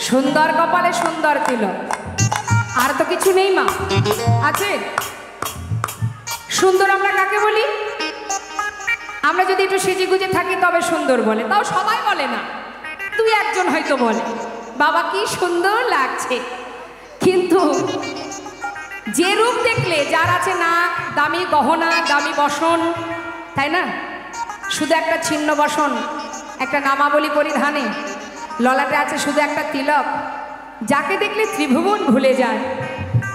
সুন্দর কপালে সুন্দর তিলক, আর তো কিছু নেই মা। আছে সুন্দর আমরা কাকে বলি? আমরা যদি একটু সেজে গুজে থাকি তবে সুন্দর বলে, তাও সবাই বলে না, তুই একজন হয়তো বলে বাবা কি সুন্দর লাগছে। কিন্তু যে রূপ দেখলে যার আছে না দামি গহনা, দামি বসন, তাই না, শুধু একটা ছিন্ন বসন, একটা নামাবলী পরিধানে, ললাটে আছে শুধু একটা তিলক, যাকে দেখলে ত্রিভুবন ভুলে যায়,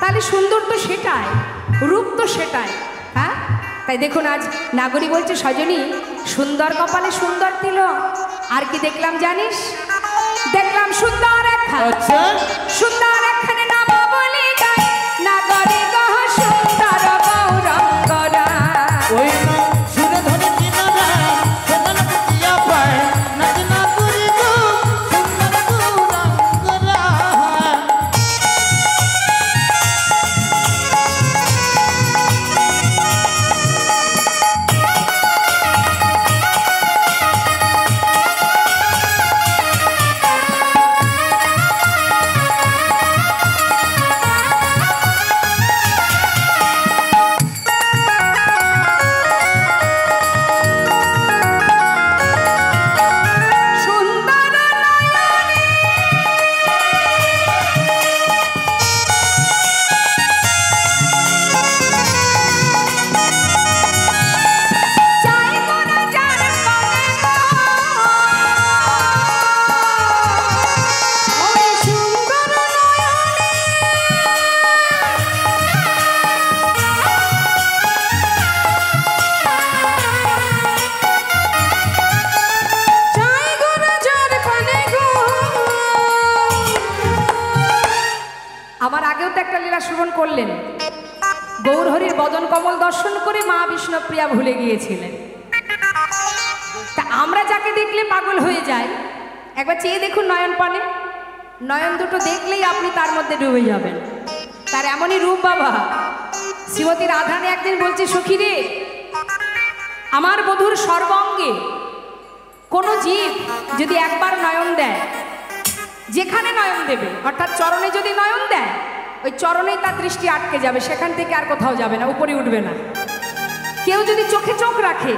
তাহলে সুন্দর তো সেটাই, রূপ তো সেটাই। হ্যাঁ, তাই দেখুন আজ নাগরী বলছে সজনী সুন্দর কপালে সুন্দর তিলক। আর কি দেখলাম জানিস? দেখলাম সুন্দর একখান, সুন্দর একখানে নামাবলী গায়, নাগরী গহ সুন্দর গৌরঙ্গরা। আমার আগেও তো একটা লীলা শ্রবণ করলেন, গৌরহরির বদন কমল দর্শন করে মা বিষ্ণুপ্রিয়া ভুলে গিয়েছিলেন। তা আমরা যাকে দেখলে পাগল হয়ে যাই, একবার চেয়ে দেখুন নয়ন পানে, নয়ন দুটো দেখলেই আপনি তার মধ্যে ডুবে যাবেন, তার এমনই রূপ বাবা। শ্রীমতী রাধারানী একদিন বলছে সখী রে, আমার বধূর সর্বাঙ্গে কোনো জীব যদি একবার নয়ন দেয়, যেখানে নয়ন দেবে অর্থাৎ চরণে যদি নয়ন দেয়, ওই চরণেই তার দৃষ্টি আটকে যাবে, সেখান থেকে আর কোথাও যাবে না, উপরে উঠবে না। কেউ যদি চোখে চোখ রাখে,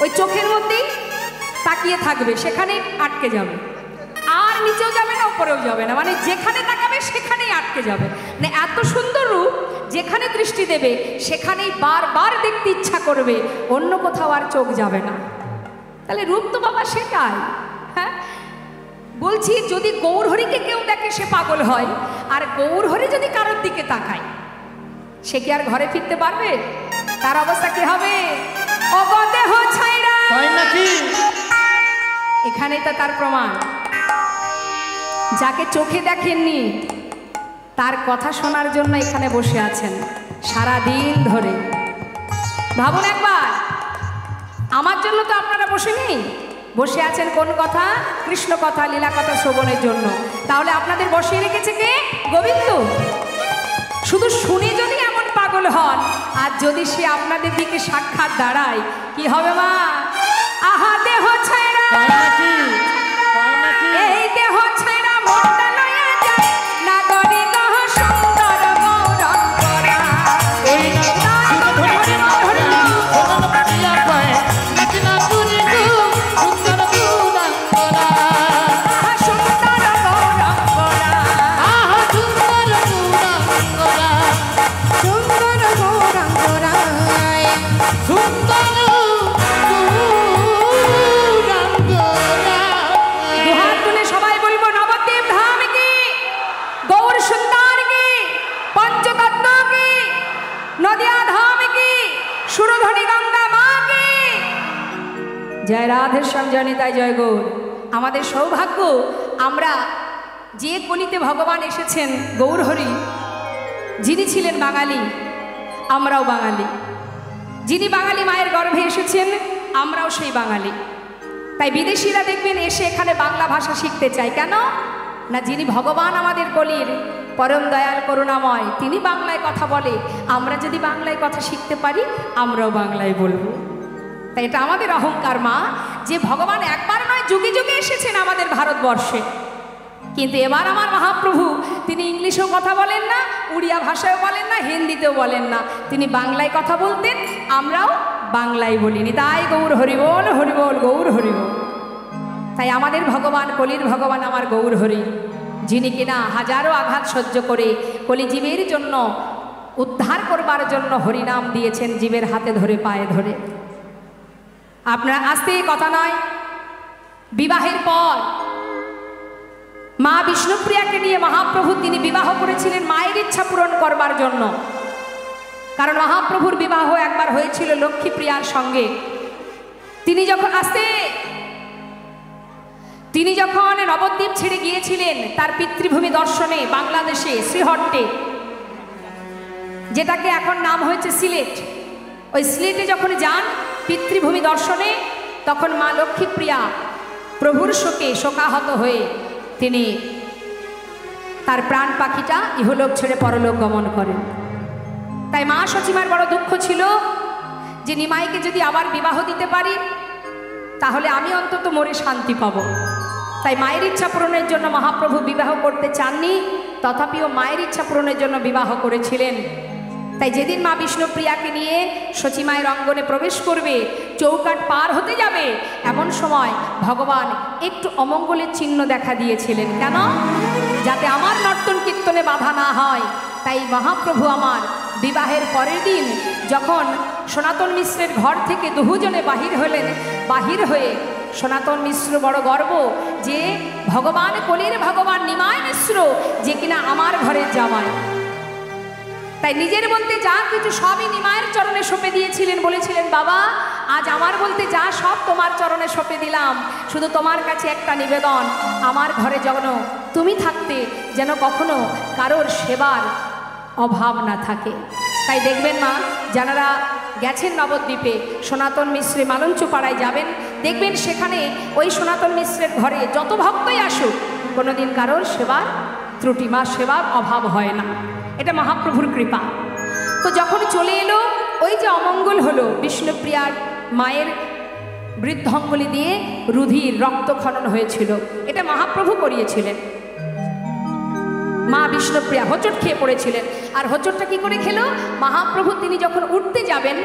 ওই চোখের মধ্যেই তাকিয়ে থাকবে, সেখানেই আটকে যাবে, আর নিচেও যাবে না, উপরেও যাবে না, মানে যেখানে তাকাবে সেখানেই আটকে যাবে। মানে এত সুন্দর রূপ, যেখানে দৃষ্টি দেবে সেখানেই বারবার দেখতে ইচ্ছা করবে, অন্য কোথাও আর চোখ যাবে না। তাহলে রূপ তো বাবা সেটাই। হ্যাঁ, বলছি যদি গৌরহরিকে কেউ দেখে সে পাগল হয়, আর গৌরহরি যদি কারোর দিকে তাকায়, সে কি আর ঘরে ফিরতে পারবে? তার অবস্থা কি হবে? অগদেহ ছাইরা। এখানেই তো তার প্রমাণ। যাকে চোখে দেখেননি তার কথা শোনার জন্য এখানে বসে আছেন সারা দিন ধরে। ভাবুন একবার, আমার জন্য তো আপনারা বসে নেই, বসে আছেন কোন কথা? কৃষ্ণ কথা, লীলা কথা শ্রবণের জন্য। তাহলে আপনাদের বসিয়ে রেখেছে কে? গোবিন্দ। শুধু শুনে যদি এমন পাগল হন, আর যদি সে আপনাদের দিকে সাক্ষাৎ দাঁড়ায়, কি হবে মা? আহা দেহ ছাইরা, এই দেহ ছাইরা মনটা লইয়া যায়, নাগরী গহ সুন্দর গৌরঙ্গরা। জয় রাধেশ্যাম জনিতাই জয় গৌর। আমাদের সৌভাগ্য, আমরা যে কলিতে ভগবান এসেছেন গৌরহরি, যিনি ছিলেন বাঙালি, আমরাও বাঙালি। যিনি বাঙালি মায়ের গর্ভে এসেছেন, আমরাও সেই বাঙালি। তাই বিদেশিরা দেখবেন এসে এখানে বাংলা ভাষা শিখতে চায়। কেন না, যিনি ভগবান আমাদের কলির পরম দয়াল করুণাময়, তিনি বাংলায় কথা বলে। আমরা যদি বাংলায় কথা শিখতে পারি, আমরাও বাংলায় বলবো। তাই এটা আমাদের অহংকার মা, যে ভগবান একবার নয় যুগে যুগে এসেছেন আমাদের ভারতবর্ষে। কিন্তু এবার আমার মহাপ্রভু তিনি ইংলিশেও কথা বলেন না, উড়িয়া ভাষায়ও বলেন না, হিন্দিতেও বলেন না, তিনি বাংলায় কথা বলতেন, আমরাও বাংলায় বলিনি। তাই গৌর হরিবোল হরিবোল গৌর হরিবোল। তাই আমাদের ভগবান, কলির ভগবান আমার গৌর হরি, যিনি কিনা হাজারো আঘাত সহ্য করে কলিজীবের জন্য উদ্ধার করবার জন্য হরিনাম দিয়েছেন জীবের হাতে ধরে পায়ে ধরে। আপনার আসতে কথা নয়, বিবাহের পর মা বিষ্ণুপ্রিয়াকে নিয়ে মহাপ্রভু তিনি বিবাহ করেছিলেন মায়ের ইচ্ছা পূরণ করবার জন্য। কারণ মহাপ্রভুর বিবাহ একবার হয়েছিল লক্ষ্মীপ্রিয়ার সঙ্গে। তিনি যখন নবদ্বীপ ছেড়ে গিয়েছিলেন তার পিতৃভূমি দর্শনে বাংলাদেশে শ্রীহট্টে, যেটাকে এখন নাম হয়েছে সিলেট, ওই সিলেটে যখন যান পিতৃভূমি দর্শনে, তখন মা লক্ষ্মীপ্রিয়া প্রভুর শোকে শোকাহত হয়ে তিনি তার প্রাণ পাখিটা ইহলোক ছেড়ে পরলোক গমন করেন। তাই মা সচিমার বড় দুঃখ ছিল যে নিমাইকে যদি আবার বিবাহ দিতে পারি তাহলে আমি অন্তত মরে শান্তি পাব। তাই মায়ের ইচ্ছা পূরণের জন্য মহাপ্রভু বিবাহ করতে চাননি, তথাপিও মায়ের ইচ্ছা পূরণের জন্য বিবাহ করেছিলেন। তাই যেদিন মা বিষ্ণুপ্রিয়াকে নিয়ে সচিমায়ের অঙ্গনে প্রবেশ করবে, চৌকাট পার হতে যাবে, এমন সময় ভগবান একটু অমঙ্গলের চিহ্ন দেখা দিয়েছিলেন। কেন? যাতে আমার নর্তন কীর্তনে বাধা না হয়। তাই মহাপ্রভু আমার বিবাহের পরের দিন যখন সনাতন মিশ্রের ঘর থেকে দুজনে বাহির হয়ে সনাতন মিশ্র বড় গর্ব যে ভগবান কলির ভগবান নিমাই মিশ্র যে কিনা আমার ঘরের জামাই। তাই নিজের বলতে যা কিছু সবই নিমায়ের চরণে সঁপে দিয়েছিলেন, বলেছিলেন বাবা আজ আমার বলতে যা সব তোমার চরণে সঁপে দিলাম, শুধু তোমার কাছে একটা নিবেদন, আমার ঘরে যেন তুমি থাকতে যেন কখনো কারোর সেবার অভাব না থাকে। তাই দেখবেন মা, যারা গেছেন নবদ্বীপে সনাতন মিশ্রে মালঞ্চপাড়ায় যাবেন, দেখবেন সেখানে ওই সনাতন মিশ্রের ঘরে যত ভক্তই আসুক কোনোদিন কারোর সেবার ত্রুটি বা সেবার অভাব হয় না। এটা মহাপ্রভুর কৃপা। তো যখন চলে এলো ওই যে অমঙ্গল হলো, বিষ্ণুপ্রিয়ার মায়ের বৃদ্ধাঙ্গুলি দিয়ে রুধির রক্তক্ষরণ হয়েছিল, এটা মহাপ্রভু করিয়েছিলেন। মা বিষ্ণুপ্রিয়া হোঁচট খেয়ে পড়েছিলেন। আর হোঁচটটা কি করে খেলো? মহাপ্রভু তিনি যখন উঠতে যাবেন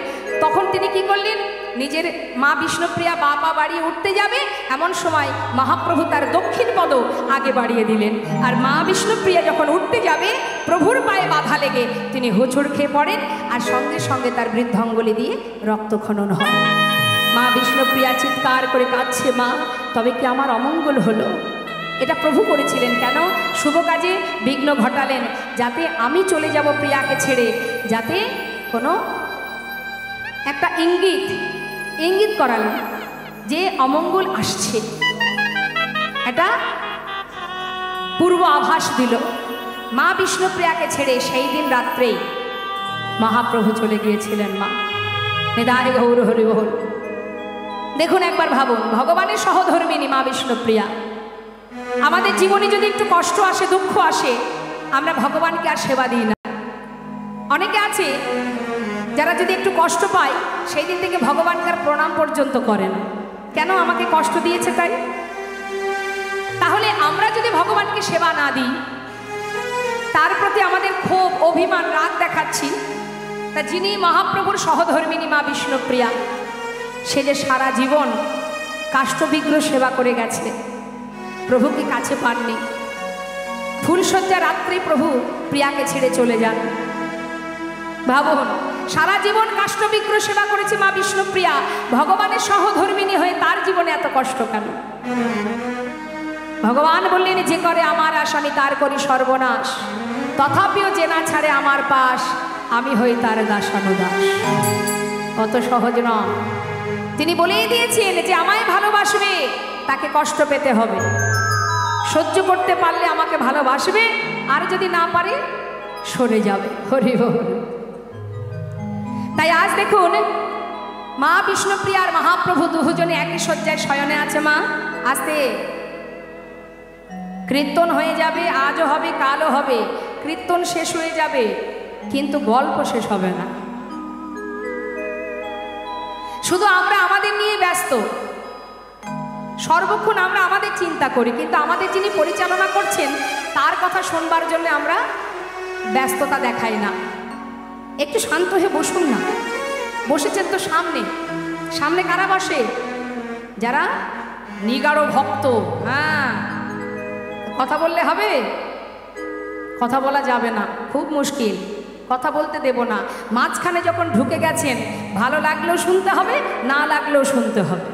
তখন তিনি কি করলেন, নিজের মা বিষ্ণুপ্রিয়া বা পা বাড়িয়ে উঠতে যাবে, এমন সময় মহাপ্রভু তার দক্ষিণ পদ আগে বাড়িয়ে দিলেন। আর মা বিষ্ণুপ্রিয়া যখন উঠতে যাবে প্রভুর পায়ে বাধা লেগে তিনি হোঁচট খেয়ে পড়েন, আর সঙ্গে সঙ্গে তার বৃদ্ধাঙ্গুলি দিয়ে রক্তক্ষরণ হয়। মা বিষ্ণুপ্রিয়া চিৎকার করে কাঁদছে, মা তবে কি আমার অমঙ্গল হলো? এটা প্রভু করেছিলেন। কেন? শুভ কাজে বিঘ্ন ঘটালেন, যাতে আমি চলে যাব প্রিয়াকে ছেড়ে, যাতে কোনো একটা ইঙ্গিত করালেন যে অমঙ্গল আসছে, এটা পূর্ব আভাস দিল। মা বিষ্ণুপ্রিয়াকে ছেড়ে সেই দিন রাত্রেই মহাপ্রভু চলে গিয়েছিলেন। মা নিতাই গৌর হরি বল। দেখুন একবার ভাবুন, ভগবানের সহধর্মিণী মা বিষ্ণুপ্রিয়া। আমাদের জীবনে যদি একটু কষ্ট আসে, দুঃখ আসে, আমরা ভগবানকে আর সেবা দিই না। অনেকে আছে যারা যদি একটু কষ্ট পায় সেই দিন থেকে ভগবানকে আর প্রণাম পর্যন্ত করেন। কেন? আমাকে কষ্ট দিয়েছে তাই। তাহলে আমরা যদি ভগবানকে সেবা না দিই, তার প্রতি আমাদের ক্ষোভ, অভিমান, রাগ দেখাচ্ছি, তা যিনি মহাপ্রভুর সহধর্মিণী মা বিষ্ণুপ্রিয়া, সে যে সারা জীবন কাষ্ঠবিগ্রহ সেবা করে গেছে, প্রভুকে কাছে পাননি। ফুলশয্যা রাত্রে প্রভু প্রিয়াকে ছেড়ে চলে যান। ভাবুন, সারা জীবন কাষ্ঠবিগ্রহ সেবা করেছে মা বিষ্ণুপ্রিয়া, ভগবানের সহধর্মিণী হয়ে তার জীবনে এত কষ্ট কেন? ভগবান বললেন, যে করে আমার আশ আমি তার করি সর্বনাশ, তথাপিও যে না ছাড়ে আমার পাশ আমি হই তার দাসানুদাস। অত সহজ নয়। তিনি বলেই দিয়েছেন যে আমায় ভালোবাসবে তাকে কষ্ট পেতে হবে, সহ্য করতে পারলে আমাকে ভালোবাসবে, আর যদি না পারে সরে যাবে। হরি বল। তাই আজ দেখুন মা বিষ্ণুপ্রিয়া আর মহাপ্রভু দুজনে একই শয্যায় শয়নে আছে। মা আস্তে কীর্তন হয়ে যাবে, আজও হবে কালও হবে, কীর্তন শেষ হয়ে যাবে, কিন্তু গল্প শেষ হবে না। শুধু আমরা আমাদের নিয়ে ব্যস্ত, সর্বক্ষণ আমরা আমাদের চিন্তা করি, কিন্তু আমাদের যিনি পরিচালনা করছেন তার কথা শুনবার জন্য আমরা ব্যস্ততা দেখাই না। একটু শান্ত হয়ে বসুন না। বসেছেন তো সামনে, সামনে কারা বসে? যারা নিগাড় ভক্ত। হ্যাঁ, কথা বললে হবে? কথা বলা যাবে না, খুব মুশকিল, কথা বলতে দেব না। মাঝখানে যখন ঢুকে গেছেন, ভালো লাগলেও শুনতে হবে, না লাগলেও শুনতে হবে,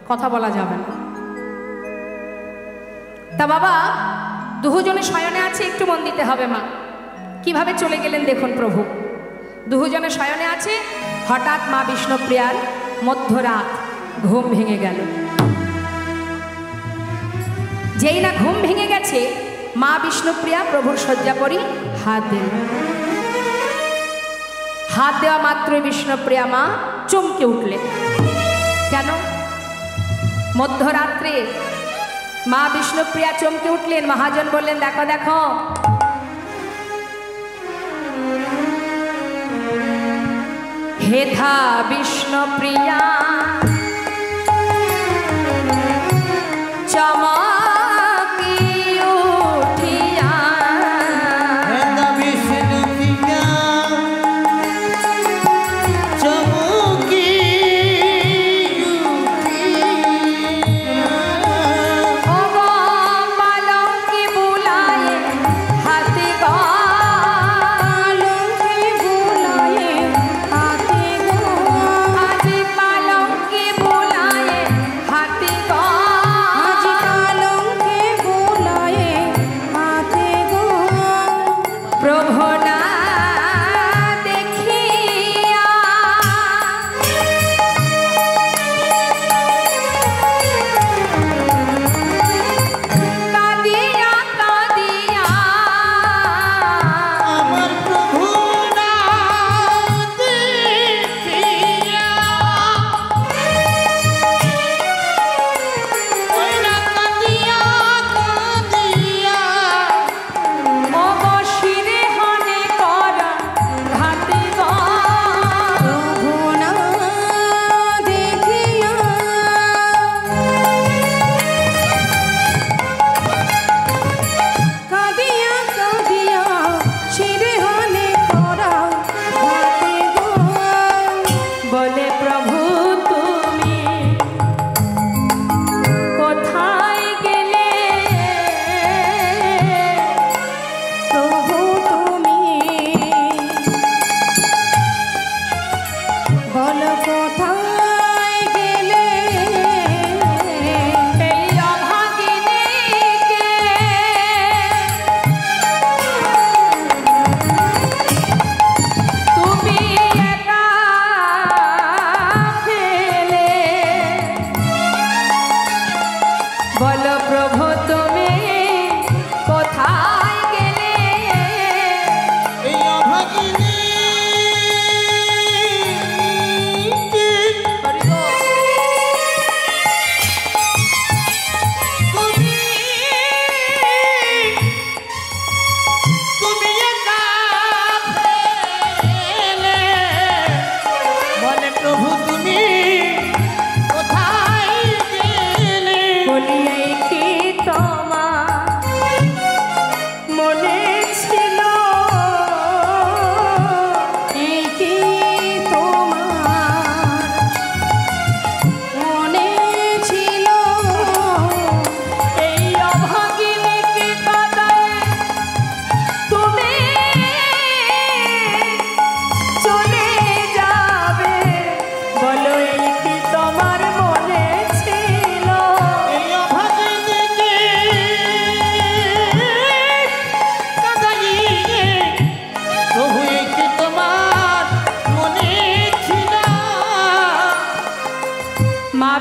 কথা বলা যাবে না। তা বাবা দুজনে শয়নে আছে, একটু মন দিতে হবে মা। কিভাবে চলে গেলেন দেখুন প্রভু। দুজনে শয়নে আছে, হঠাৎ মা বিষ্ণুপ্রিয়ার মধ্যরাত ঘুম ভেঙে গেল। যেই না ঘুম ভেঙে গেছে, মা বিষ্ণুপ্রিয়া প্রভুর শয্যা করি হাত দিল। হাত দেওয়া মাত্রই বিষ্ণুপ্রিয়া মা চমকে উঠলেন। কেন? মধ্যরাত্রে মা বিষ্ণুপ্রিয়া চমকে উঠলেন। মহাজন বললেন, দেখো দেখো, হেথা বিষ্ণুপ্রিয়া চমা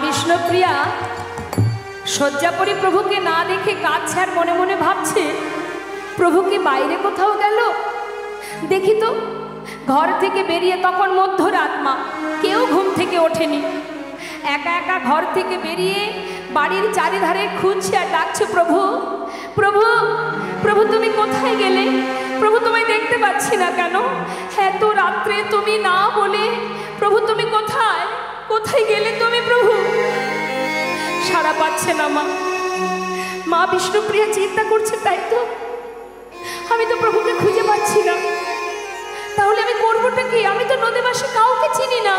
বিষ্ণুপ্রিয়া শয্যাপরি প্রভুকে না দেখে কাঁদছে আর মনে মনে ভাবছে, প্রভু কি বাইরে কোথাও গেল? দেখি তো। ঘর থেকে বেরিয়ে তখন মধ্যরাত, মা কেউ ঘুম থেকে ওঠেনি। একা একা ঘর থেকে বেরিয়ে বাড়ির চারিধারে খুঁজছে আর ডাকছে, প্রভু প্রভু প্রভু তুমি কোথায় গেলে? প্রভু তোমায় দেখতে পাচ্ছি না কেন? এত রাত্রে তুমি না বলে, প্রভু তুমি কোথায়? কোথায় গেলে তুমি প্রভু? সাড়া পাচ্ছে না মা। মা বিষ্ণুপ্রিয়া চিন্তা করছে, তাই তো আমি তো প্রভুকে খুঁজে পাচ্ছি না, তাহলে আমি করবোটা কি? আমি তো নদীবাসী কাউকে চিনি না,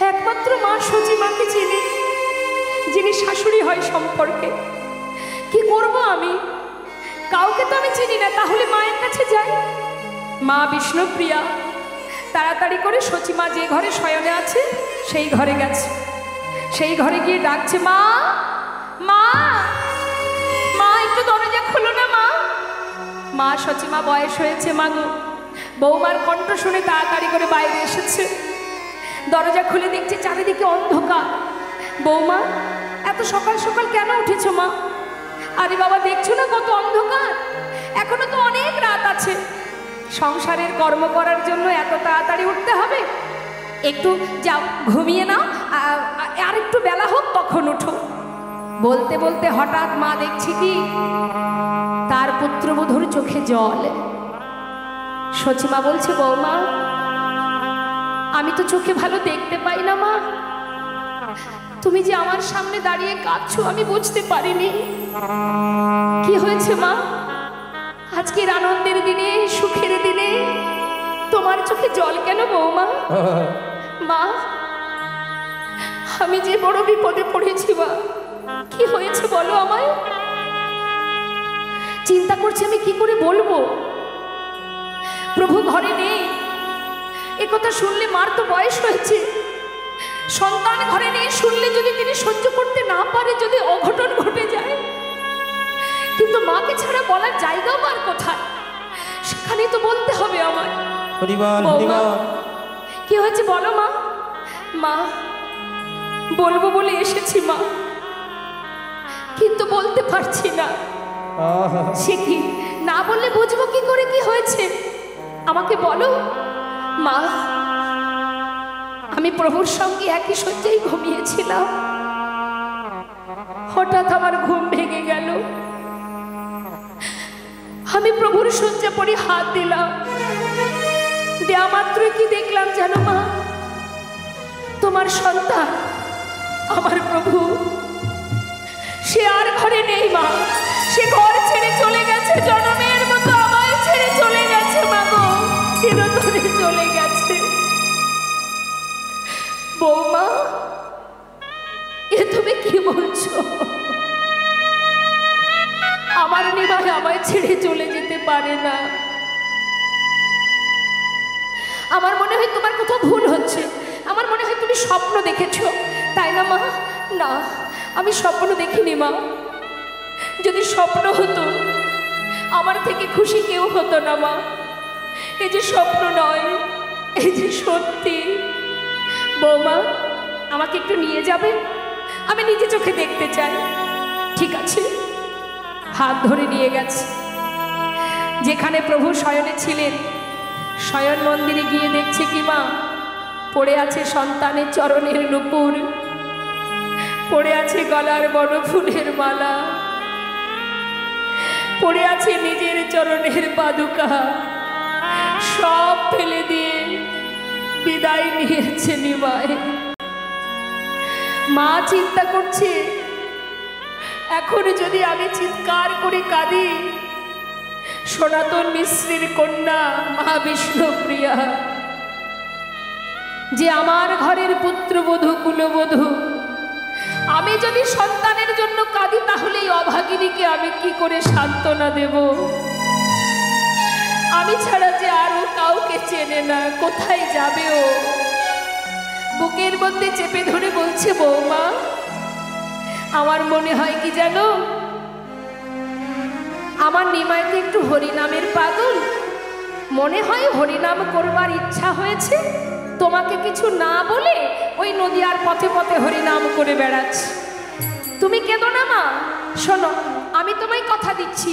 একমাত্র মা সচি মাকে চিনি, যিনি শাশুড়ি হয় সম্পর্কে। কি করব আমি? কাউকে তো আমি চিনি না, তাহলে মায়ের কাছে যাই। মা বিষ্ণুপ্রিয়া তাড়াতাড়ি করে সচিমা যে ঘরে শয়নে আছে সেই ঘরে গেছে। সেই ঘরে গিয়ে ডাকছে, মা মা মা, একটু দরজা খোলো না মা। মা সচিমা বয়স হয়েছে মা গো, বৌমার কণ্ঠ শুনে তাড়াতাড়ি করে বাইরে এসেছে। দরজা খুলে দেখছে চারিদিকে অন্ধকার। বৌমা, এত সকাল সকাল কেন উঠেছো মা? আরে বাবা, দেখছো না কত অন্ধকার, এখনো তো অনেক রাত আছে। সংসারের কর্ম করার জন্য এত তাড়াতাড়ি উঠতে হবে? একটু যাও ঘুমিয়ে নাও, আর একটু বেলা হোক তখন উঠো। বলতে বলতে হঠাৎ মা দেখছি কি তার পুত্রবধূর চোখে জল। সচিমা বলছে, বৌমা আমি তো চোখে ভালো দেখতে পাই না মা, তুমি যে আমার সামনে দাঁড়িয়ে কাঁদছো আমি বুঝতে পারিনি। কি হয়েছে মা? আজকের আনন্দের দিনে, সুখের দিনে তোমার চোখে জল কেন বৌমা? মা, আমি যে বড় বিপদে পড়েছি মা। কি হয়েছে বলো আমায়। চিন্তা করছি আমি কি করে বলবো। প্রভু ঘরে নেই, এ কথা শুনলে মার তো বয়স হয়েছে, সন্তান ঘরে নেই শুনলে যদি তিনি সহ্য করতে না পারে, যদি অঘটন ঘটে যায়, কিন্তু মাকে ছাড়া বলার জায়গাও আর কোথায়, সেখানেই তো বলতে হবে আমায়। কি হয়েছে বলো মা। মা, বলবো বলে এসেছি মা, কিন্তু বলতে পারছি না। সে কি, না বললে বুঝবো কি করে কি হয়েছে? আমাকে বলো মা। আমি প্রভুর সঙ্গে একই শয্যায় ঘুমিয়েছিলাম, হঠাৎ আমার ঘুম ভেঙে গেল। আমি প্রভুর শয্যা পরে হাত দিলাম, দেয়া মাত্র কি দেখলাম জানো মা? তোমার সন্তান আমার প্রভু, সে আর ঘরে নেই মা। সে ঘর ছেড়ে চলে গেছে, জনমের মতো আমায় ছেড়ে চলে গেছে মা গো, চিরতরে চলে গেছে। বৌমা, এ তুমি কি বলছো? আমার নিবাই আমায় ছেড়ে চলে যেতে পারে না। আমার মনে হয় তোমার কোথাও ভুল হচ্ছে। আমার মনে হয় তুমি স্বপ্ন দেখেছো, তাই না মা? না, আমি স্বপ্ন দেখিনি মা। যদি স্বপ্ন হতো আমার থেকে খুশি কেউ হতো না মা। এই যে স্বপ্ন নয়, এই যে সত্যি। বৌমা, আমাকে একটু নিয়ে যাবে? আমি নিজে চোখে দেখতে চাই। ঠিক আছে। হাত ধরে নিয়ে গেছে। যেখানে প্রভু শয়নে ছিলেন, শয়ন মন্দিরে গিয়ে দেখছে কি মা, পড়ে আছে সন্তানের চরণের নূপুর, পড়ে আছে গলার বড় ফুলের মালা, পড়ে আছে নিজের চরণের পাদুকা। সব ফেলে দিয়ে বিদায় নিয়েছে নিমাই। মা চিন্তা করছে, এখন যদি আমি চিৎকার করে কাঁদি, সনাতন মিশ্রের কন্যা মা বিষ্ণুপ্রিয়া, যে আমার ঘরের পুত্রবধূ কুলবধূ, আমি যদি সন্তানের জন্য কাঁদি তাহলে এই অভাগিনীকে আমি কি করে সান্ত্বনা দেব? আমি ছাড়া যে আরো কাউকে চেনে না, কোথায় যাবে ও? বুকের মধ্যে চেপে ধরে বলছে, বৌমা আমার মনে হয় কি জানো, আমার নিমাইতে একটু হরিনামের পাগল, মনে হয় হরিনাম করবার ইচ্ছা হয়েছে, তোমাকে কিছু না বলে ওই নদীয়ার পথে পথে হরিনাম করে বেড়াচ্ছে। তুমি কেঁদো না মা, শোনো আমি তোমায় কথা দিচ্ছি,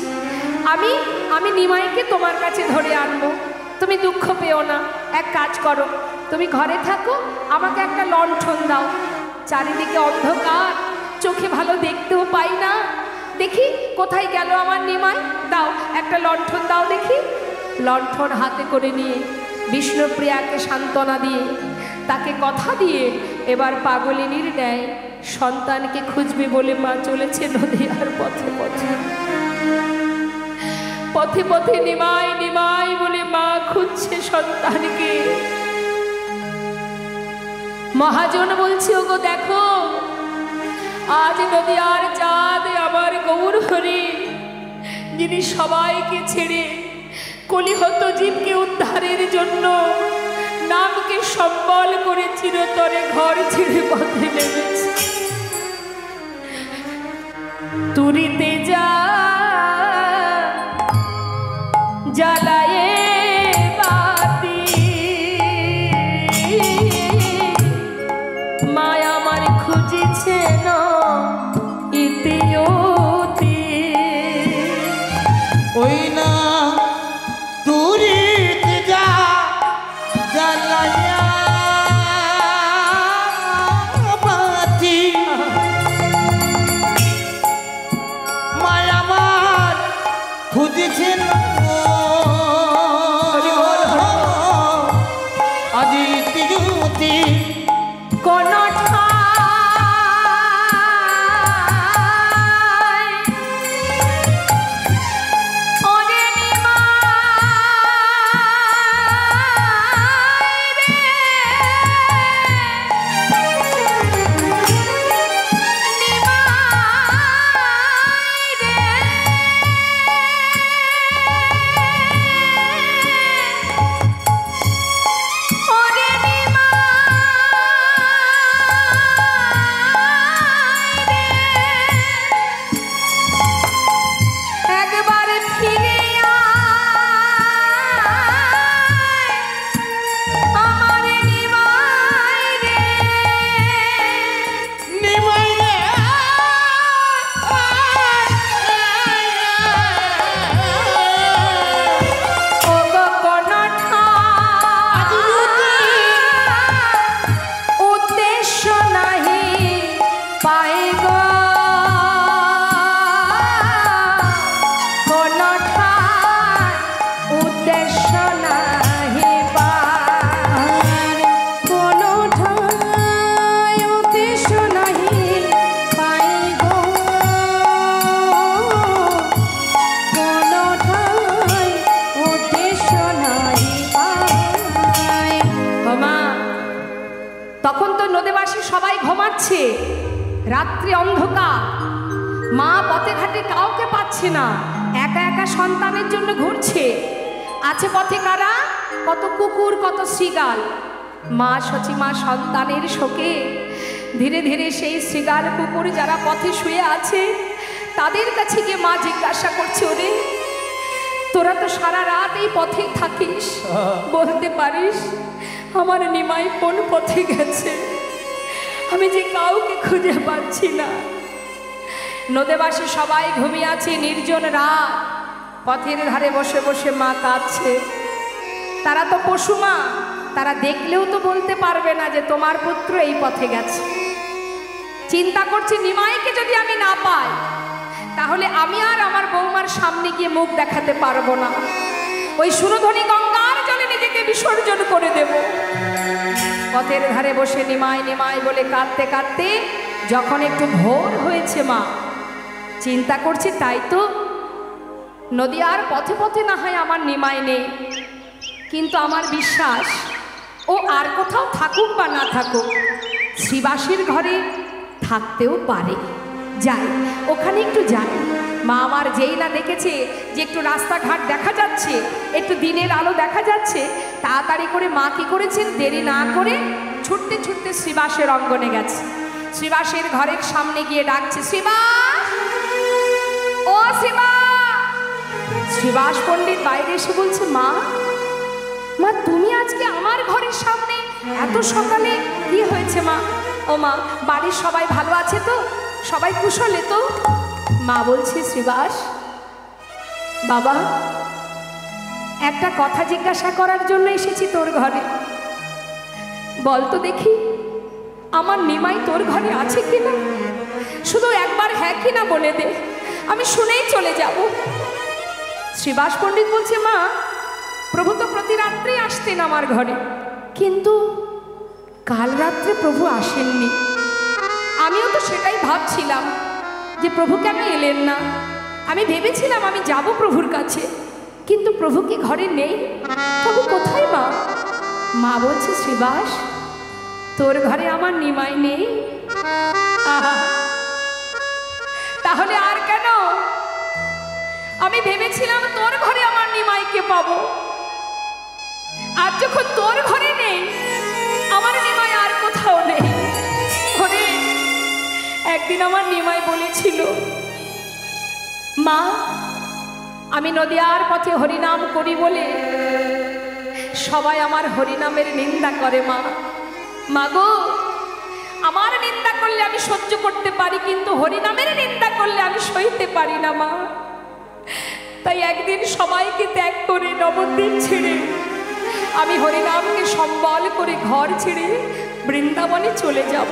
আমি নিমাইকে তোমার কাছে ধরে আনবো, তুমি দুঃখ পেও না। এক কাজ করো, তুমি ঘরে থাকো, আমাকে একটা লণ্ঠন দাও। চারিদিকে অন্ধকার, চোখে ভালো দেখতেও পাই না, দেখি কোথায় গেল আমার নিমাই, দাও একটা লণ্ঠন দাও দেখি। লণ্ঠন হাতে করে নিয়ে বিষ্ণুপ্রিয়াকে সান্ত্বনা দিয়ে, তাকে কথা দিয়ে এবার পাগলিনীর ন্যায় সন্তানকে খুঁজবে বলে মা চলেছে নদিয়ার পথে পথে। পথে পথে নিমাই নিমাই বলে মা খুঁজছে সন্তানকে। মহাজন বলছে, ওগো দেখো, আজ নদিয়ার চাঁদ আমার গৌর হরি, যিনি সবাইকে ছেড়ে কলিহত জীবকে উদ্ধারের জন্য নামকে সম্বল করে চিরতরে ঘর ছেড়ে পথে নেমেছে। তুরিতে যা জ্বালায়ে বাতি, মায়া আমার খুঁজেছে না ইতিউতি। ওই না তুরিতে যা জ্বালায়া বাতি, মায়া আমার খুঁজেছেন আজি তিয়ুতি। কোন তখন তো নদীবাসী সবাই ঘুমাচ্ছে, রাত্রি অন্ধকার, মা পথে ঘাটে কাউকে পাচ্ছে না, একা একা সন্তানের জন্য ঘুরছে। আছে পথে কারা, কত কুকুর, কত শ্রীগাল। মা সচিমা সন্তানের শোকে ধীরে ধীরে সেই শ্রীগাল কুকুর যারা পথে শুয়ে আছে তাদের কাছে গিয়ে মা জিজ্ঞাসা করছে, ওরে তোরা তো সারা রাত এই পথেই থাকিস, বলতে পারিস আমার নিমাই কোন পথে গেছে? আমি যে কাউকে খুঁজে পাচ্ছি না। নদীবাসী সবাই ঘুমিয়ে আছে, নির্জন রাত, পথের ধারে বসে বসে মা কাঁদছে। তারা তো পশু মা, তারা দেখলেও তো বলতে পারবে না যে তোমার পুত্র এই পথে গেছে। চিন্তা করছে, নিমাইকে যদি আমি না পাই তাহলে আমি আর আমার বৌমার সামনে গিয়ে মুখ দেখাতে পারবো না, ওই সুরধনী গঙ্গার জলে নিজেকে বিসর্জন করে দেব। পথের ধারে বসে নিমাই নিমাই বলে কাঁদতে কাঁদতে যখন একটু ভোর হয়েছে, মা চিন্তা করছে, তাই তো নদীয়ার পথে পথে না হয় আমার নিমাই নেই, কিন্তু আমার বিশ্বাস ও আর কোথাও থাকুক বা না থাকুক শ্রীবাসীর ঘরে থাকতেও পারে। যাই, ওখানে একটু যাই। মা আমার যেই না দেখেছে যে একটু রাস্তাঘাট দেখা যাচ্ছে, একটু দিনের আলো দেখা যাচ্ছে, তাড়াতাড়ি করে মা কি করেছেন, দেরি না করে ছুটতে ছুটতে শ্রীবাসের অঙ্গনে গেছে। শ্রীবাসের ঘরের সামনে গিয়ে ডাকছে, শ্রীবাস, ও শ্রীবাস। শ্রীবাস পণ্ডিত বাইরে এসে বলছে, মা মা তুমি আজকে আমার ঘরের সামনে এত সকালে? কি হয়েছে মা? ও মা, বাড়ির সবাই ভালো আছে তো? সবাই কুশলে তো? মা বলছে, শ্রীবাস বাবা, একটা কথা জিজ্ঞাসা করার জন্য এসেছি তোর ঘরে। বল তো দেখি, আমার নিমাই তোর ঘরে আছে কিনা? শুধু একবার হ্যাঁ কিনা বলে দে, আমি শুনেই চলে যাব। শ্রীবাস পণ্ডিত বলছে, মা প্রভু তো প্রতি রাত্রেই আসতেন আমার ঘরে, কিন্তু কাল রাত্রে প্রভু আসেননি। আমিও তো সেটাই ভাবছিলাম যে প্রভু কেন এলেন না। আমি ভেবেছিলাম আমি যাব প্রভুর কাছে, কিন্তু প্রভু কি ঘরে নেই? প্রভু কোথায় মা? মা বলছে শ্রীবাস, তোর ঘরে আমার নিমাই নেই। আহা, তাহলে আর কেন? আমি ভেবেছিলাম তোর ঘরে আমার নিমাইকে পাবো, আর যখন তোর ঘরে নেই, আমার নিমাই আর কোথাও নেই। ঘরে একদিন আমার নিমাই বলেছিল, মা আমি নদিয়ার পথে হরিনাম করি বলে সবাই আমার হরিনামের নিন্দা করে। মা মাগো, আমার নিন্দা করলে আমি সহ্য করতে পারি, কিন্তু হরিনামের নিন্দা করলে আমি সইতে পারি না মা। তাই একদিন সবাইকে ত্যাগ করে নবদ্বীপ ছেড়ে আমি হরিনামকে সম্বল করে ঘর ছেড়ে বৃন্দাবনে চলে যাব।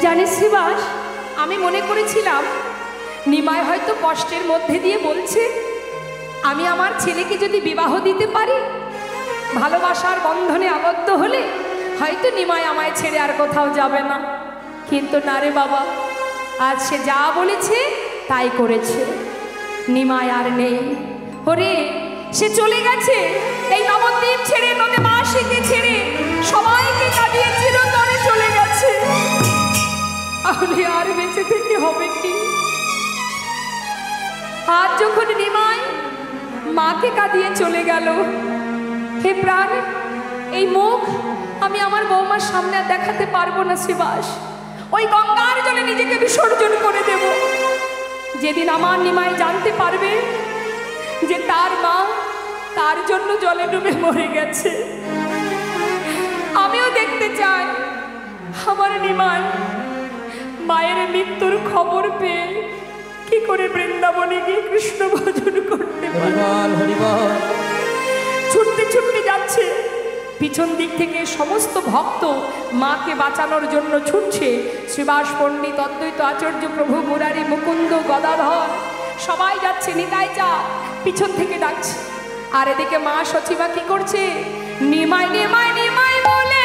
জানিস শ্রীবাস, আমি মনে করেছিলাম নিমাই হয়তো কষ্টের মধ্যে দিয়ে বলছে আমি আমার ছেলেকে যদি বিবাহ দিতে পারি, ভালোবাসার বন্ধনে আবদ্ধ হলে হয়তো নিমাই আমায় ছেড়ে আর কোথাও যাবে না। কিন্তু না রে বাবা, আজ সে যা বলেছে তাই করেছে। নিমাই আর নেই। ওরে, সে চলে গেছে এই নবদ্বীপ ছেড়ে, নদীবাসীকে ছেড়ে, সবাইকে কাঁদিয়ে চিরতরে চলে গেছে। তাহলে আর বেঁচে থেকে হবে কি? আর যখন নিমাই মাকে কাঁদিয়ে চলে গেল, হে প্রাণ, এই মুখ আমি আমার বৌমার সামনে আর দেখাতে পারবো না শ্রীবাস। ওই গঙ্গার জলে নিজেকে বিসর্জন করে দেব। যেদিন আমার নিমাই জানতে পারবে যে তার মা তার জন্য জলে ডুবে মরে গেছে, আমিও দেখতে চাই আমার নিমাই মায়ের মৃত্যুর খবর পেয়ে কি করে বৃন্দাবনে গিয়ে কৃষ্ণ ভজন করতে পারে। ছুটতে ছুটতে যাচ্ছে, পিছন দিক থেকে সমস্ত ভক্ত মাকে বাঁচানোর জন্য ছুটছে। শ্রীবাস পণ্ডিত, অদ্বৈত আচার্য, প্রভু মুরারি, মুকুন্দ, গদাধর সবাই যাচ্ছে। নিতাই যা পিছন থেকে ডাকছে। আর এদিকে মা সচিবা কি করছে? নিমাই নিমাই নিমাই বলে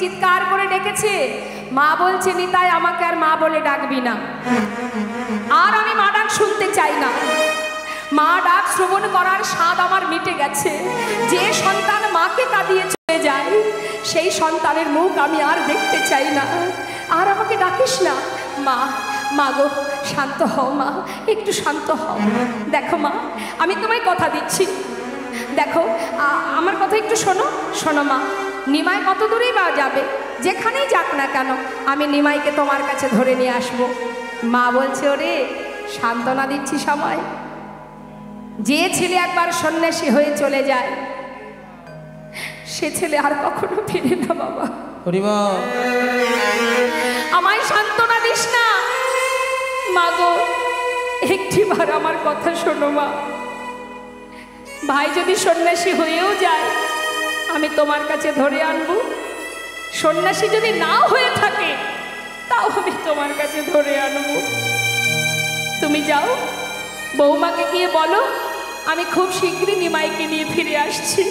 চিৎকার করে ডেকেছে। মা বলছে, নিতাই আমাকে আর মা বলে ডাকবি না, আর আমি মা ডাক শুনতে চাই না। মা ডাক শ্রবণ করার স্বাদ আমার মিটে গেছে। যে সন্তান মাকে কাঁদিয়ে চলে যায়, সেই সন্তানের মুখ আমি আর দেখতে চাই না। আর আমাকে ডাকিস না। মা, মা গো, শান্ত হও মা, একটু শান্ত হও। দেখো মা, আমি তোমায় কথা দিচ্ছি, দেখো আমার কথা একটু শোনো। শোনো মা, নিমাই কত দূরেই বা যাবে, যেখানেই যাক না কেন, আমি নিমাইকে তোমার কাছে ধরে নিয়ে আসবো। মা বলছে, ওরে সান্ত্বনা দিচ্ছি সময়। যে ছেলে একবার সন্ন্যাসী হয়ে চলে যায়, সে ছেলে আর কখনো ফিরে না বাবা। আমায় সান্ত্বনা দিস না মা গো, একটিবার আমার কথা শোনো মা। ভাই যদি সন্ন্যাসী হয়েও যায়, আমি তোমার কাছে ধরে আনবো। সন্ন্যাসী যদি নাও হয়ে থাকে, তাও আমি তোমার কাছে ধরে আনবো। তুমি যাও, বৌমাকে গিয়ে বলো আমি খুব শীঘ্রই নিমাইকে নিয়ে ফিরে আসছি।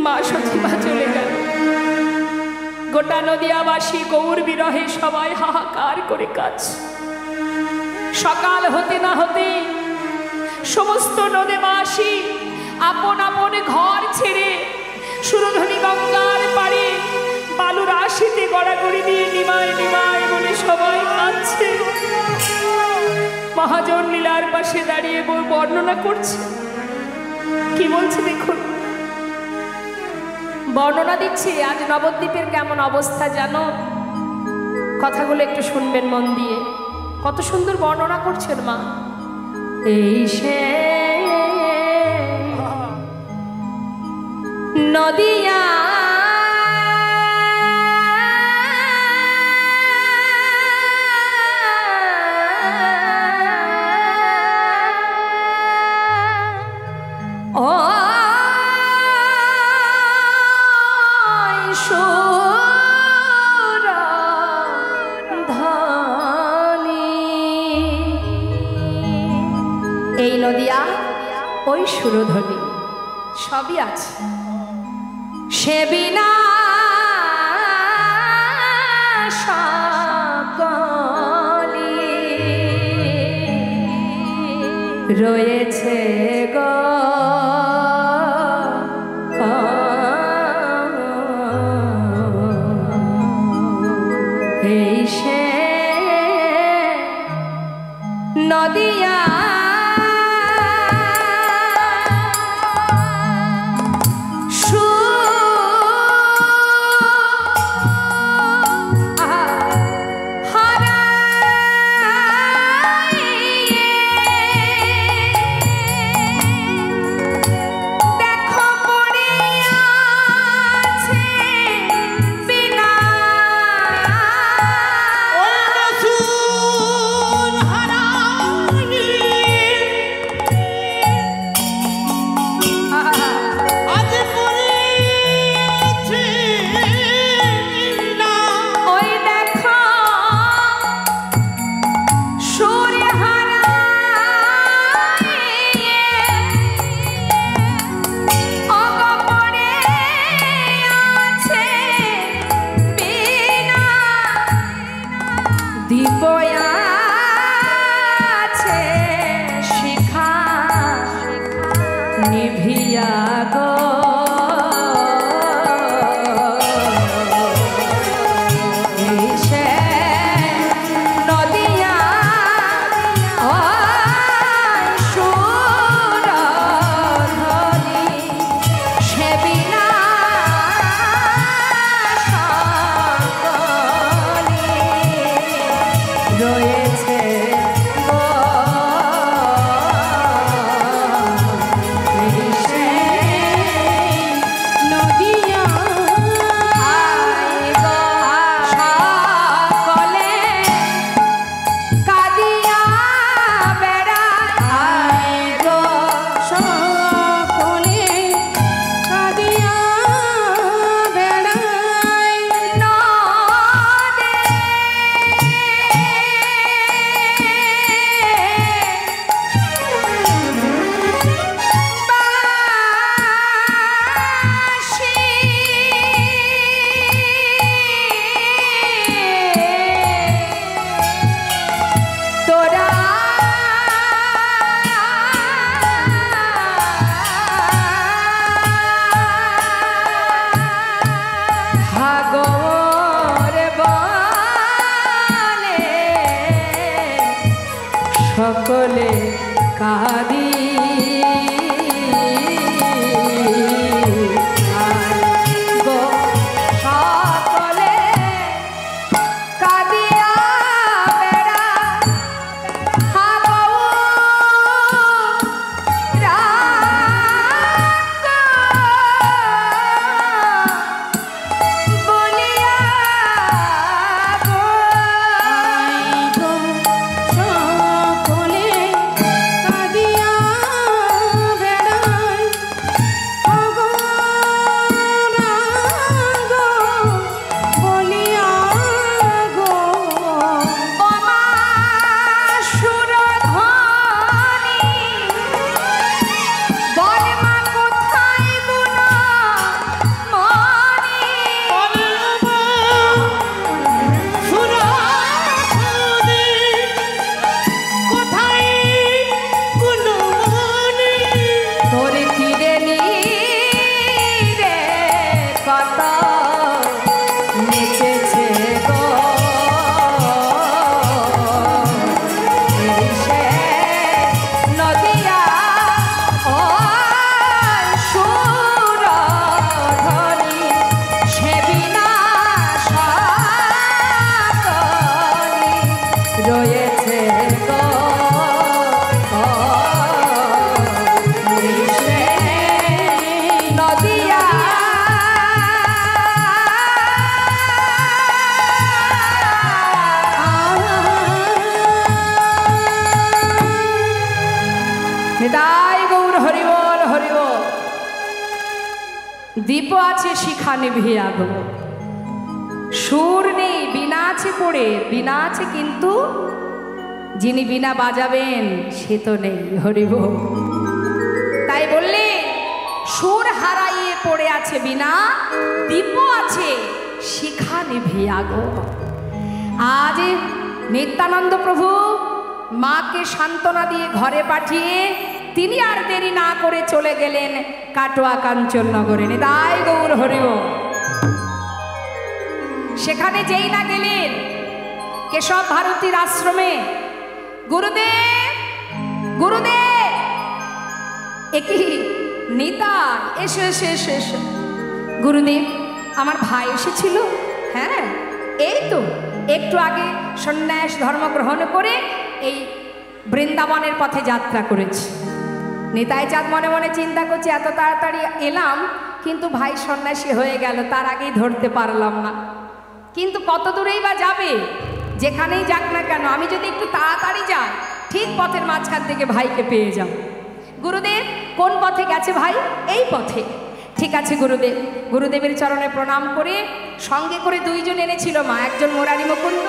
মা সচিবা চলে গেল। গোটা নদিয়াবাসী গৌর বিরহে সবাই হাহাকার করে কাজ। সকাল হতে না হতে সমস্ত নদীবাসী আপন আপন ঘর ছেড়ে সুরধনী গঙ্গার পাড়ে বালুর আশিতে গড়াগড়ি দিয়ে নিমায় নিমায় বলে সবাই কাঁদছে। মহাজন লীলার পাশে দাঁড়িয়ে বর্ণনা করছে। কি বলছে দেখুন, বর্ণনা দিচ্ছে আজ নবদ্বীপের কেমন অবস্থা জানো। কথাগুলো একটু শুনবেন মন দিয়ে, কত সুন্দর বর্ণনা করছেন মা। এই সে নদিয়া ও এই নদিয়া ওই সুরধনী সবই আছে, সে বিনা সকলি রয়েছে গো এই সে নদিয়া নেচেছে গো এই সে নদিয়া ও সুরধনী সে বিনা সকলি রয়েছে গো নদিয়া নিতাই গৌর হরিবল হরিবল। দীপ আছে শিখা নিভিয়া গো, সুর নেই, বিনা আছে পড়ে, বিনা আছে কিন্তু যিনি বিনা বাজাবেন সে তো নেই। হরিবল। তাই বললে সুর হারাইয়ে পড়ে আছে বিনা, দীপ আছে শিখা নিভিয়া গো। আজ নিত্যানন্দ প্রভু মাকে সান্ত্বনা দিয়ে ঘরে পাঠিয়ে তিনি আর দেরি না করে চলে গেলেন কাটোয়া কাঞ্চননগরে। নিতাই গৌর হরিবল। সেখানে যেই না গেলেন কেশব ভারতীর আশ্রমে, গুরুদেব গুরুদেব একই নিতা এসো এসো এসো এসো। গুরুদেব আমার ভাই এসেছিল। হ্যাঁ এই তো একটু আগে সন্ন্যাস ধর্ম গ্রহণ করে এই বৃন্দাবনের পথে যাত্রা করেছে। নিতাই চাঁদ মনে মনে চিন্তা করছে এত তাড়াতাড়ি এলাম কিন্তু ভাই সন্ন্যাসী হয়ে গেল, তার আগেই ধরতে পারলাম না। কিন্তু কত দূরেই বা যাবে, যেখানেই যাক না কেন আমি যদি একটু তাড়াতাড়ি যাই ঠিক পথের মাঝখান থেকে ভাইকে পেয়ে যাব। গুরুদেব কোন পথে গেছে ভাই? এই পথে। ঠিক আছে গুরুদেব। গুরুদেবের চরণে প্রণাম করে সঙ্গে করে দুইজন এনেছিল মা, একজন মুরারি মুকুন্দ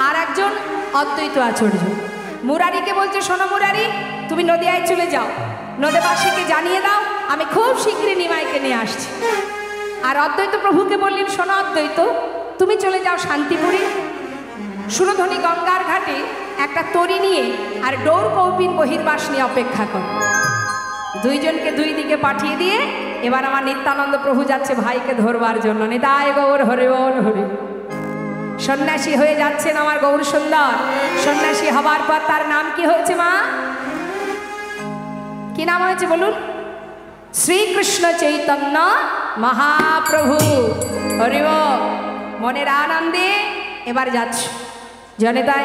আর একজন অদ্বৈত আচার্য। মুরারিকে বলছে শোনো মুরারি, তুমি নদিয়ায় চলে যাও, নদীবাসীকে জানিয়ে দাও আমি খুব শীঘ্রই নিমাইকে নিয়ে আসছি। আর অদ্বৈত প্রভুকে বললেন শোনো অদ্বৈত, তুমি চলে যাও শান্তিপুরে, সুরধনী গঙ্গার ঘাটে একটা তরি নিয়ে আর ডোর কৌপিন বহির্বাস নিয়ে অপেক্ষা কর। দুইজনকে দুই দিকে পাঠিয়ে দিয়ে এবার আমার নিত্যানন্দ প্রভু যাচ্ছে ভাইকে ধরবার জন্য। নিতাই গৌর হরিবল হরি। সন্ন্যাসী হয়ে যাচ্ছেন আমার গৌর সুন্দর। সন্ন্যাসী হবার পর তার নাম কি হয়েছে মা? কি নাম হয়েছে বলুন? শ্রীকৃষ্ণ চৈতন্য মহাপ্রভু। হরিবল। মনের আনন্দে এবার যাচ্ছে জানে। তাই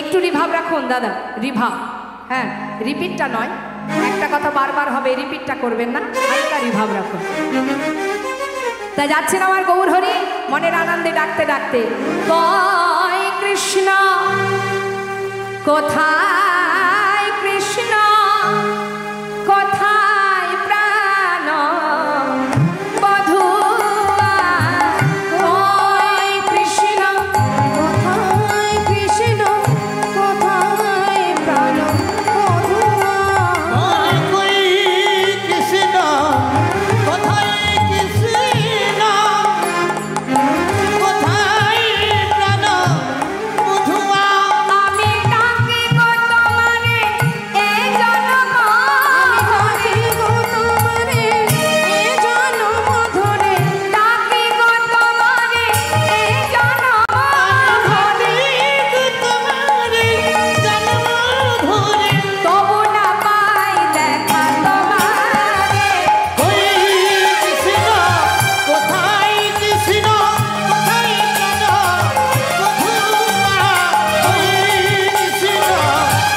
একটু রিভাব রাখুন দাদা, রিভাব। হ্যাঁ রিপিটটা নয়, একটা কথা বারবার হবে, রিপিটটা করবেন না, হালকা রিভাব রাখুন। তা যাচ্ছেন আমার গৌর হরি মনের আনন্দে ডাকতে ডাকতে, কয় কৃষ্ণ কোথায়, কৃষ্ণ কোথায় প্রাণ বধুয়া, কয় কৃষ্ণ কোথায়, কৃষ্ণ কোথায় প্রাণ বধুয়া, কই কৃষ্ণ কোথায়, কৃষ্ণ কোথায় প্রাণ বধুয়া। আমি ডাকি গো তোমারে এ জনম ধরে, এ জনম ধরে ডাকি গো তোমারে এ জনম ধরে, তোমারে জন্ম ধরে তবু না পাই দেখা তোমারে, কই কৃষ্ণ কোথায়, কৃষ্ণ কোথায় প্রাণ বধুয়া। কই কৃষ্ণ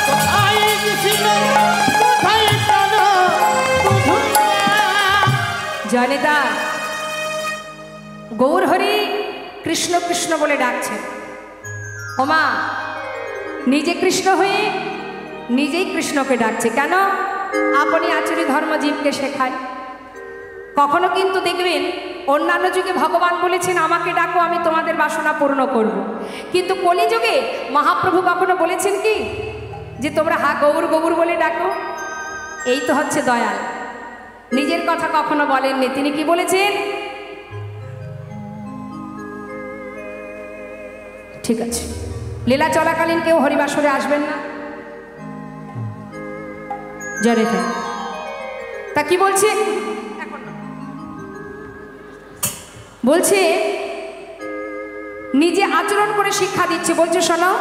কোথায়, কৃষ্ণ কোথায় প্রাণ বধুয়া। জনেতা গৌর হরি কৃষ্ণ কৃষ্ণ বলে ডাকছেন। ওমা নিজে কৃষ্ণ হয়ে নিজেই কৃষ্ণকে ডাকছে কেন? আপনি আচরি ধর্ম জীবকে শেখায়। কখনো কিন্তু দেখবেন অন্যান্য যুগে ভগবান বলেছেন আমাকে ডাকো আমি তোমাদের বাসনা পূর্ণ করব, কিন্তু কলিযুগে মহাপ্রভু কখনো বলেছেন কি যে তোমরা হা গৌর গৌর বলে ডাকো? এই তো হচ্ছে দয়াল। নিজের কথা কখনো বলেননি। তিনি কি বলেছেন? ঠিক আছে, লীলা চলাকালীন কেউ হরিবাসরে আসবেন না। জরে তা কি বলছে? এখন না। বলছে নিজে আচরণ করে শিক্ষা দিচ্ছে। বলছে শোনো,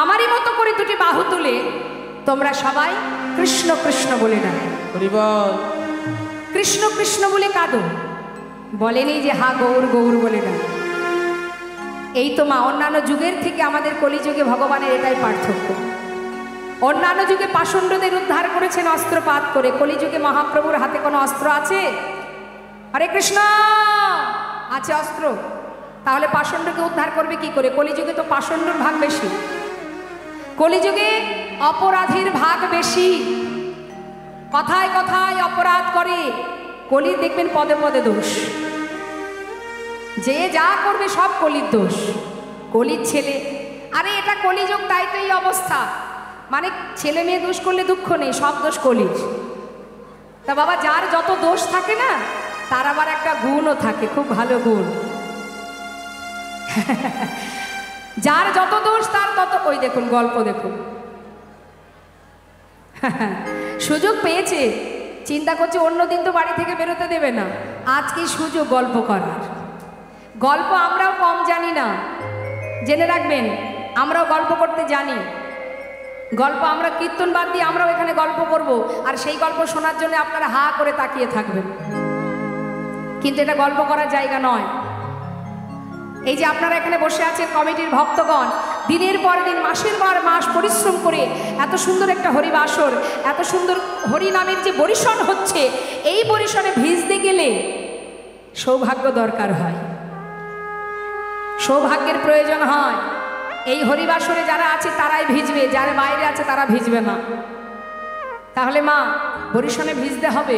আমারই মতো করে দুটি বাহু তুলে তোমরা সবাই কৃষ্ণ কৃষ্ণ বলে ডাকো। কৃষ্ণ কৃষ্ণ বলে কাঁদো, বলেনি যে হা গৌর গৌর বলে ডাকো। এই তো মা, অন্যান্য যুগের থেকে আমাদের কলিযুগে ভগবানের এটাই পার্থক্য। অন্যান্য যুগে পাষণ্ডদের উদ্ধার করেছেন অস্ত্রপাত করে, কলিযুগে মহাপ্রভুর হাতে কোনো অস্ত্র আছে? হরে কৃষ্ণ আছে অস্ত্র, তাহলে পাষণ্ডকে উদ্ধার করবে কি করে? কলিযুগে তো পাষণ্ডর ভাগ বেশি, কলিযুগে অপরাধীর ভাগ বেশি, কথায় কথায় অপরাধ করে। কলি দেখবেন পদে পদে দোষ, যে যা করবে সব কলির দোষ, কলির ছেলে। আরে এটা কলিযুগ, তাই তো এই অবস্থা। মানে ছেলে মেয়ে দোষ করলে দুঃখ নেই, সব দোষ কলির। তা বাবা, যার যত দোষ থাকে না, তার আবার একটা গুণও থাকে, খুব ভালো গুণ। যার যত দোষ তার তত, ওই দেখুন গল্প দেখুন। সুযোগ পেয়েছে, চিন্তা করছে অন্যদিন তো বাড়ি থেকে বেরোতে দেবে না, আজকে সুযোগ গল্প করার। গল্প আমরাও কম জানি না, জেনে রাখবেন, আমরাও গল্প করতে জানি। গল্প আমরা কীর্তন বাদ দিয়ে আমরাও এখানে গল্প করব, আর সেই গল্প শোনার জন্য আপনারা হা করে তাকিয়ে থাকবেন, কিন্তু এটা গল্প করার জায়গা নয়। এই যে আপনারা এখানে বসে আছেন কমিটির ভক্তগণ, দিনের পর দিন মাসের পর মাস পরিশ্রম করে এত সুন্দর একটা হরিবাসর, এত সুন্দর হরিনামের যে বরিশন হচ্ছে, এই বরিশনে ভিজতে গেলে সৌভাগ্য দরকার হয়, সৌভাগ্যের প্রয়োজন হয়। এই হরিবাসরে যারা আছে তারাই ভিজবে, যারা বাইরে আছে তারা ভিজবে না। তাহলে মা, বরিশনে ভিজতে হবে।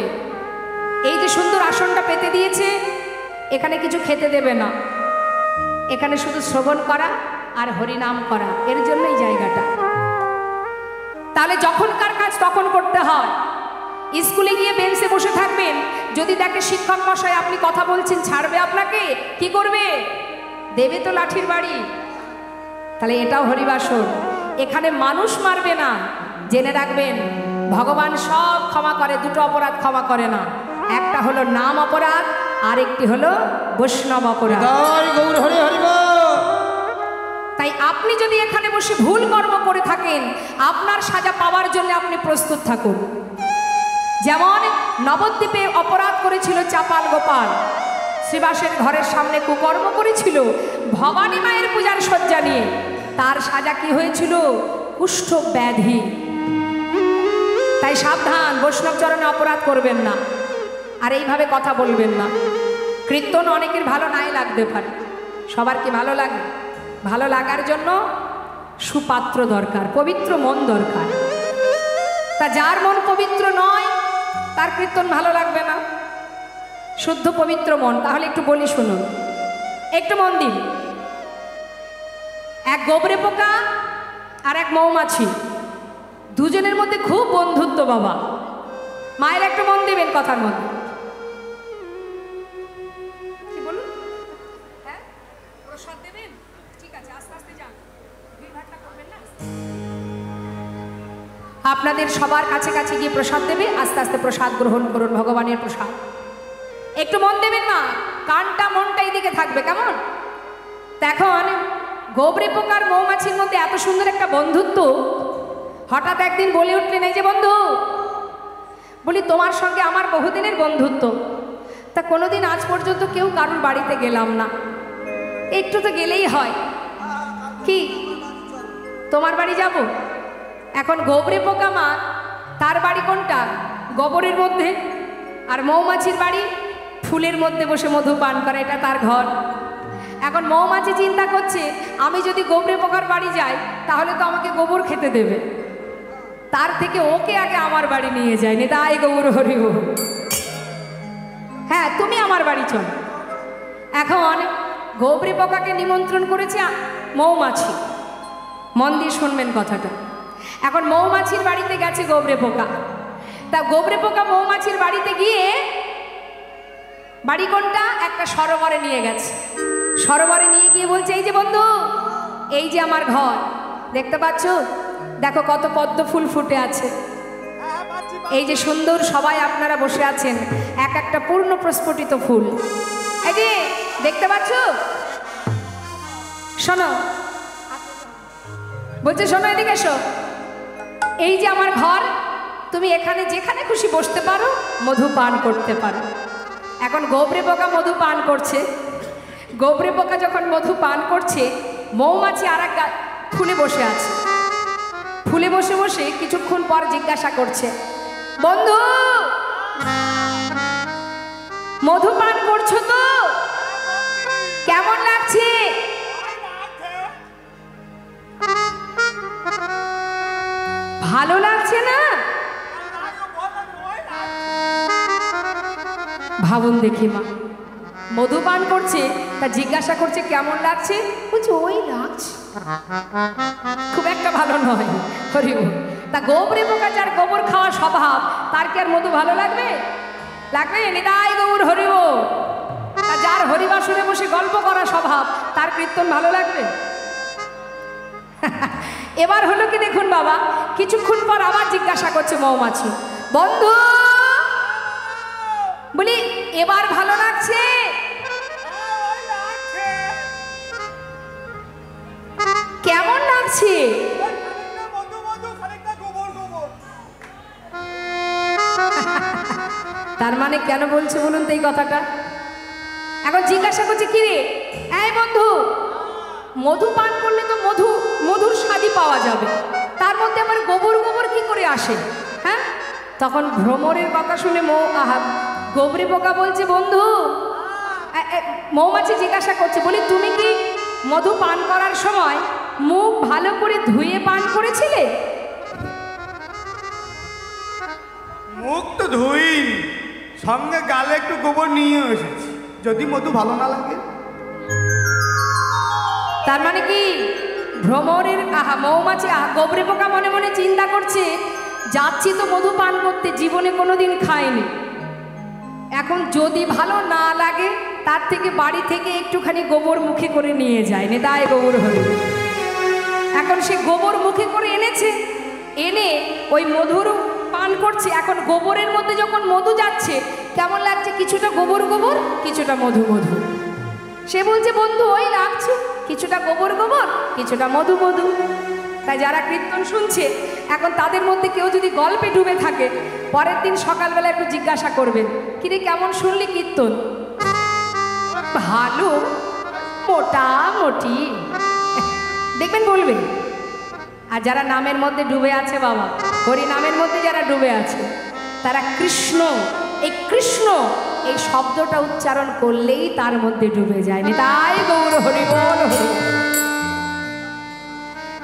এই যে সুন্দর আসনটা পেতে দিয়েছে, এখানে কিছু খেতে দেবে না, এখানে শুধু শ্রবণ করা আর হরিনাম করা, এর জন্যই জায়গাটা। তাহলে যখনকার কাজ তখন করতে হয়। স্কুলে গিয়ে বেঞ্চে বসে থাকবেন, যদি দেখে শিক্ষক মশাই আপনি কথা বলছেন, ছাড়বে আপনাকে? কি করবে? দেবে তো লাঠির বাড়ি। তাহলে এটাও হরিবাসর, এখানে মানুষ মারবে না। জেনে রাখবেন, ভগবান সব ক্ষমা করে, দুটো অপরাধ ক্ষমা করে না, একটা হলো নাম অপরাধ, আর একটি হলো বৈষ্ণব অপরাধ। তাই আপনি যদি এখানে বসে ভুল কর্ম করে থাকেন, আপনার সাজা পাওয়ার জন্য আপনি প্রস্তুত থাকুন। যেমন নবদ্বীপে অপরাধ করেছিল চাপাল গোপাল, শ্রীবাসের ঘরের সামনে কুকর্ম করেছিল ভবানী মায়ের পূজার শয্যা নিয়ে, তার সাজা কি হয়েছিল? কুষ্ঠ ব্যাধি। তাই সাবধান, বৈষ্ণব চরণে অপরাধ করবেন না, আর এইভাবে কথা বলবেন না। কীর্তন অনেকের ভালো নাই লাগতে পারে, সবার কি ভালো লাগে? ভালো লাগার জন্য সুপাত্র দরকার, পবিত্র মন দরকার। তা যার মন পবিত্র নয়, তার কীর্তন ভালো লাগবে না। শুদ্ধ পবিত্র মন। তাহলে একটু বলি শুনুন, একটু মন দিন। এক গোবরে পোকা আর এক মৌমাছি, দুজনের মধ্যে খুব বন্ধুত্ব বাবা। মায়ের একটু মন দেবেন কথার মধ্যে। কি বলুন? হ্যাঁ, প্রসাদ দেবেন? ঠিক আছে, আস্তে আস্তে যান, ভিড়ভাট্টা করবেন না। আপনাদের সবার কাছে কাছে গিয়ে প্রসাদ দেবে, আস্তে আস্তে প্রসাদ গ্রহণ করুন, ভগবানের প্রসাদ। একটু মন দেবেন মা, কানটা মনটা এইদিকে থাকবে, কেমন? এখন গোবরে পোকার মৌমাছির মধ্যে এত সুন্দর একটা বন্ধুত্ব। হঠাৎ একদিন বলে উঠলেন, এই যে বন্ধু, বলি তোমার সঙ্গে আমার বহুদিনের বন্ধুত্ব, তা কোনোদিন আজ পর্যন্ত কেউ কারুর বাড়িতে গেলাম না, একটু তো গেলেই হয়, কি তোমার বাড়ি যাব? এখন গোবরে পোকা মা, তার বাড়ি কোনটা? গোবরের মধ্যে, আর মৌমাছির বাড়ি ফুলের মধ্যে বসে মধু পান করে, এটা তার ঘর। এখন মৌমাছি চিন্তা করছে, আমি যদি গোবরে পোকার বাড়ি যাই তাহলে তো আমাকে গোবর খেতে দেবে, তার থেকে ওকে আগে আমার বাড়ি নিয়ে যায়, নিতাই গৌর হরি গো। হ্যাঁ, তুমি আমার বাড়ি চল। এখন গোবরে পোকাকে নিমন্ত্রণ করেছে মৌমাছি, মন দিয়ে শুনবেন কথাটা। এখন মৌমাছির বাড়িতে গেছে গোবরে পোকা, তা গোবরে পোকা মৌমাছির বাড়িতে গিয়ে, বাড়ি কোনটা? একটা সরোবরে নিয়ে গেছে। সরোবরে নিয়ে গিয়ে বলছে, এই যে বন্ধু, এই যে আমার ঘর, দেখতে পাচ্ছ, দেখো কত পদ্ম ফুল ফুটে আছে, এই যে সুন্দর সবাই আপনারা বসে আছেন, এক একটা পূর্ণ প্রস্ফুটিত ফুল। এই যে দেখতে পাচ্ছ, শোনো, বলছে শোনো এদিকে এসো, এই যে আমার ঘর, তুমি এখানে যেখানে খুশি বসতে পারো, মধু পান করতে পারো। এখন গোবরে পোকা মধু পান করছে। গোবরে পোকা যখন মধু পান করছে, মৌমাছি আর এক ফুলে বসে আছে। ফুলে বসে বসে কিছুক্ষণ পর জিজ্ঞাসা করছে, বন্ধু মধু পান করছো তো? কেমন লাগছে? ভালো লাগছে না? ভাবুন দেখি মা, মধু পান করছে, তা জিজ্ঞাসা করছে কেমন লাগছে? বলছে ওই লাগছে, খুব একটা ভালো নয়। হরি বল। তা গোবরে পোকা যার গোবর খাওয়া স্বভাব, তার কি আর মধু ভালো লাগবে? লাগবে? নিতাই গৌর হরি বল। তা যার হরিবাসরে বসে গল্প করা স্বভাব, তার কীর্তন ভালো লাগবে? এবার হলো কি দেখুন বাবা, কিছুক্ষণ পর আবার জিজ্ঞাসা করছে মৌমাছি, বন্ধু বলি এবার ভালো লাগছে? কেমন লাগছে? তার মানে কেন বলছে বলুন তো এই কথাটা? এখন জিজ্ঞাসা করছে কি রে এই বন্ধু, মধু পান করলে তো মধুর স্বাদই পাওয়া যাবে, তার মধ্যে আবার গোবর গোবর কি করে আসে? হ্যাঁ, তখন ভ্রমরের কথা শুনে গোবরে পোকা বলছে, বন্ধু, মৌমাছি জিজ্ঞাসা করছে, বলি তুমি কি মধু পান করার সময় মুখ ভালো করে ধুয়ে পান করেছিলে? মুখ তো ধুইনি, সঙ্গে গালে একটু গোবর নিয়ে এসেছি, যদি মধু ভালো না লাগে। তার মানে কি ভ্রমরের মৌমাছি গোবরে পোকা মনে মনে চিন্তা করছে, যাচ্ছি তো মধু পান করতে, জীবনে কোনোদিন খায়নি, এখন যদি ভালো না লাগে তার থেকে বাড়ি থেকে একটুখানি গোবর মুখে করে নিয়ে যায়, নেদায় গোবর হয়ে। এখন সে গোবর মুখে করে এনেছে, এনে ওই মধুর পান করছে। এখন গোবরের মধ্যে যখন মধু যাচ্ছে, কেমন লাগছে? কিছুটা গোবর গোবর, কিছুটা মধু মধু। সে বলছে, বন্ধু ওই লাগছে, কিছুটা গোবর গোবর, কিছুটা মধু মধু। তাই যারা কীর্তন শুনছে, এখন তাদের মধ্যে কেউ যদি গল্পে ডুবে থাকে, পরের দিন সকালবেলা একটু জিজ্ঞাসা করবেন, কিরে কেমন শুনলি কীর্তন? ভালো, মোটামুটি, দেখবেন বলবেন। আর যারা নামের মধ্যে ডুবে আছে বাবা, হরি নামের মধ্যে যারা ডুবে আছে, তারা কৃষ্ণ, এই কৃষ্ণ এই শব্দটা উচ্চারণ করলেই তার মধ্যে ডুবে যায়। তাই গৌর হরি বল হরি।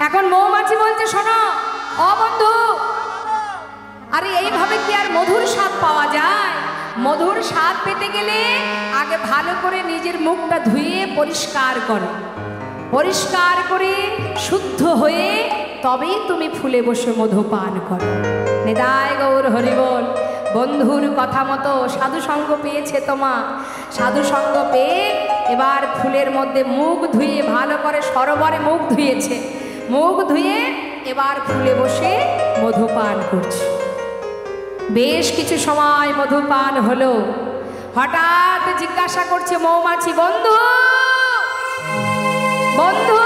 এখন মৌমাছি বলছে, শোনো ও বন্ধু, আরে এইভাবে কি আর মধুর স্বাদ পাওয়া যায়? মধুর স্বাদ পেতে গেলে আগে ভালো করে নিজের মুখটা ধুয়ে পরিষ্কার করো, পরিষ্কার করে শুদ্ধ হয়ে তবেই তুমি ফুলে বসে মধু পান করো। নিতাই গৌর হরি বল। বন্ধুর কথা মতো সাধু সঙ্গ পেয়েছে তোমার, সাধু সঙ্গ পেয়ে এবার ফুলের মধ্যে মুখ ধুয়ে ভালো করে সরোবরে মুখ ধুয়েছে, মুখ ধুয়ে এবার ফুলে বসে মধু পান করছে। বেশ কিছু সময় মধু পান হলো, হঠাৎ জিজ্ঞাসা করছে মৌমাছি, বন্ধু বন্ধু